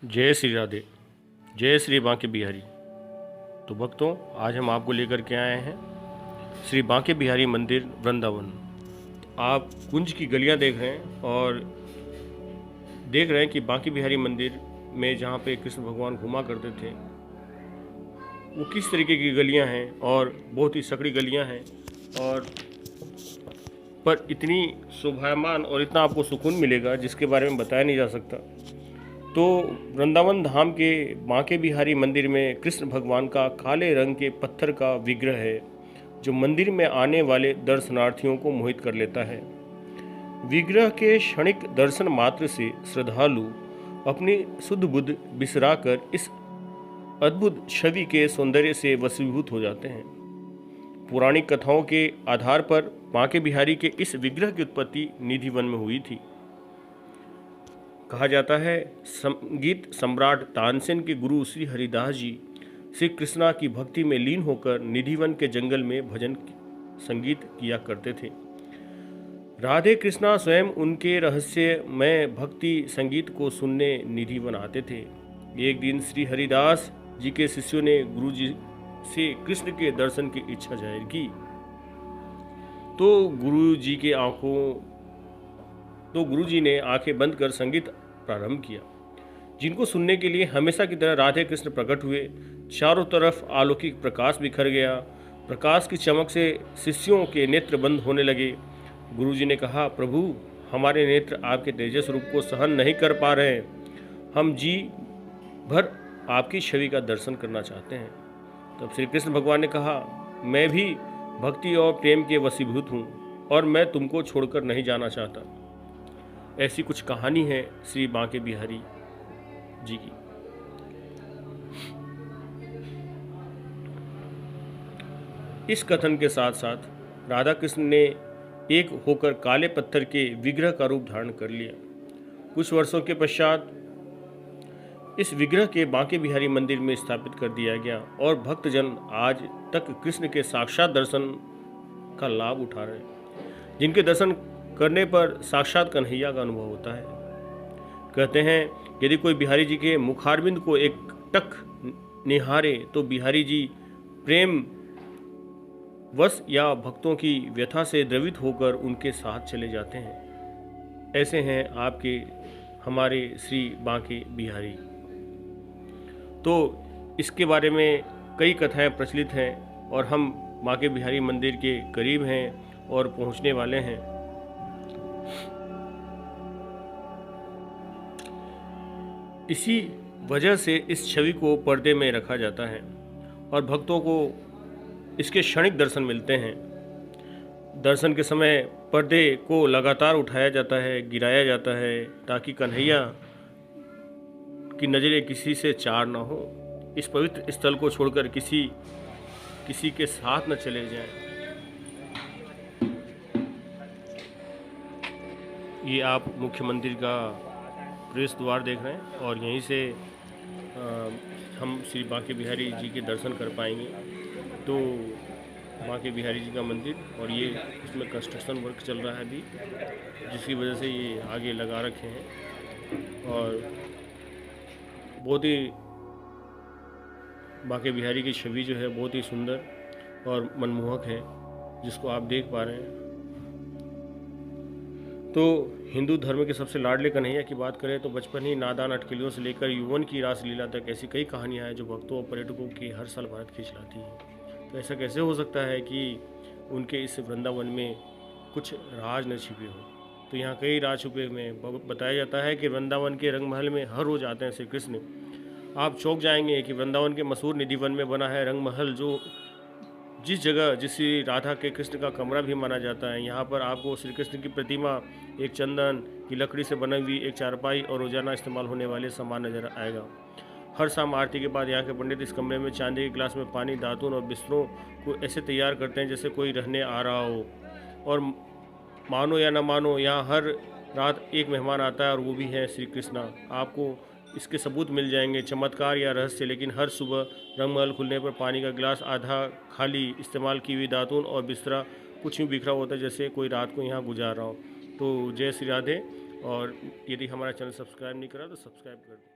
जय श्री राधे। जय श्री बांके बिहारी। तो भक्तों, आज हम आपको लेकर के आए हैं श्री बांके बिहारी मंदिर वृंदावन। आप कुंज की गलियां देख रहे हैं और देख रहे हैं कि बांके बिहारी मंदिर में जहाँ पे कृष्ण भगवान घुमा करते थे वो किस तरीके की गलियां हैं और बहुत ही सकड़ी गलियां हैं, और पर इतनी शोभायमान और इतना आपको सुकून मिलेगा जिसके बारे में बताया नहीं जा सकता। तो वृंदावन धाम के बांके बिहारी मंदिर में कृष्ण भगवान का काले रंग के पत्थर का विग्रह है जो मंदिर में आने वाले दर्शनार्थियों को मोहित कर लेता है। विग्रह के क्षणिक दर्शन मात्र से श्रद्धालु अपनी शुद्ध बुद्ध बिसराकर इस अद्भुत छवि के सौंदर्य से वशीभूत हो जाते हैं। पौराणिक कथाओं के आधार पर बांके बिहारी के इस विग्रह की उत्पत्ति निधिवन में हुई थी। कहा जाता है संगीत सम्राट तानसेन के गुरु श्री हरिदास जी श्री कृष्णा की भक्ति में लीन होकर निधिवन के जंगल में भजन संगीत किया करते थे। राधे कृष्णा स्वयं उनके रहस्यमय भक्ति संगीत को सुनने निधिवन आते थे। एक दिन श्री हरिदास जी के शिष्यों ने गुरु जी से कृष्ण के दर्शन की इच्छा जाहिर की तो गुरु जी ने आंखें बंद कर संगीत प्रारंभ किया, जिनको सुनने के लिए हमेशा की तरह राधे कृष्ण प्रकट हुए। चारों तरफ अलौकिक प्रकाश बिखर गया। प्रकाश की चमक से शिष्यों के नेत्र बंद होने लगे। गुरु जी ने कहा, प्रभु, हमारे नेत्र आपके तेजस रूप को सहन नहीं कर पा रहे। हम जी भर आपकी छवि का दर्शन करना चाहते हैं। तब श्री कृष्ण भगवान ने कहा, मैं भी भक्ति और प्रेम के वशीभूत हूँ और मैं तुमको छोड़कर नहीं जाना चाहता। ऐसी कुछ कहानी है श्री बांके बिहारी जी की। इस कथन के साथ साथ राधा कृष्ण ने एक होकर काले पत्थर के विग्रह का रूप धारण कर लिया। कुछ वर्षों के पश्चात इस विग्रह के बांके बिहारी मंदिर में स्थापित कर दिया गया और भक्तजन आज तक कृष्ण के साक्षात दर्शन का लाभ उठा रहे हैं, जिनके दर्शन करने पर साक्षात कन्हैया का अनुभव होता है। कहते हैं, यदि कोई बिहारी जी के मुखारबिंद को एक टक निहारे तो बिहारी जी प्रेम वश या भक्तों की व्यथा से द्रवित होकर उनके साथ चले जाते हैं। ऐसे हैं आपके हमारे श्री बांके बिहारी। तो इसके बारे में कई कथाएं प्रचलित हैं और हम बांके बिहारी मंदिर के करीब हैं और पहुंचने वाले हैं। इसी वजह से इस छवि को पर्दे में रखा जाता है और भक्तों को इसके क्षणिक दर्शन मिलते हैं। दर्शन के समय पर्दे को लगातार उठाया जाता है, गिराया जाता है, ताकि कन्हैया की नज़रें किसी से चार न हो, इस पवित्र स्थल को छोड़कर किसी के साथ न चले जाएं। ये आप मुख्य मंदिर का प्रवेश द्वार देख रहे हैं और यहीं से हम श्री बांके बिहारी जी के दर्शन कर पाएंगे। तो बांके बिहारी जी का मंदिर, और ये इसमें कंस्ट्रक्शन वर्क चल रहा है अभी, जिसकी वजह से ये आगे लगा रखे हैं और बहुत ही बांके बिहारी की छवि जो है बहुत ही सुंदर और मनमोहक है, जिसको आप देख पा रहे हैं। तो हिंदू धर्म के सबसे लाडले कन्हैया की बात करें तो बचपन ही नादान अटकलियों से लेकर यौवन की रासलीला तक ऐसी कई कहानियां हैं जो भक्तों और पर्यटकों की हर साल भारत खींच लाती हैं। तो ऐसा कैसे हो सकता है कि उनके इस वृंदावन में कुछ राज न छिपे हो? तो यहाँ कई राज छुपे हुए हैं। बताया जाता है कि वृंदावन के रंगमहल में हर रोज आते हैं श्री कृष्ण। आप चौंक जाएंगे कि वृंदावन के मशहूर निधिवन में बना है रंगमहल, जो जिस जगह जिस राधा के कृष्ण का कमरा भी माना जाता है। यहाँ पर आपको श्री कृष्ण की प्रतिमा, एक चंदन की लकड़ी से बनी हुई एक चारपाई और रोजाना इस्तेमाल होने वाले सामान नजर आएगा। हर शाम आरती के बाद यहाँ के पंडित इस कमरे में चांदी के गिलास में पानी, दातुन और बिस्तरों को ऐसे तैयार करते हैं जैसे कोई रहने आ रहा हो। और मानो या न मानो, यहाँ हर रात एक मेहमान आता है और वो भी है श्री कृष्णा। आपको इसके सबूत मिल जाएंगे, चमत्कार या रहस्य। लेकिन हर सुबह रंगमहल खुलने पर पानी का गिलास आधा खाली, इस्तेमाल की हुई दातुन और बिस्तरा कुछ यूँ बिखरा होता है जैसे कोई रात को यहाँ गुजार रहा हो। तो जय श्री राधे। और यदि हमारा चैनल सब्सक्राइब नहीं करा तो सब्सक्राइब कर दें।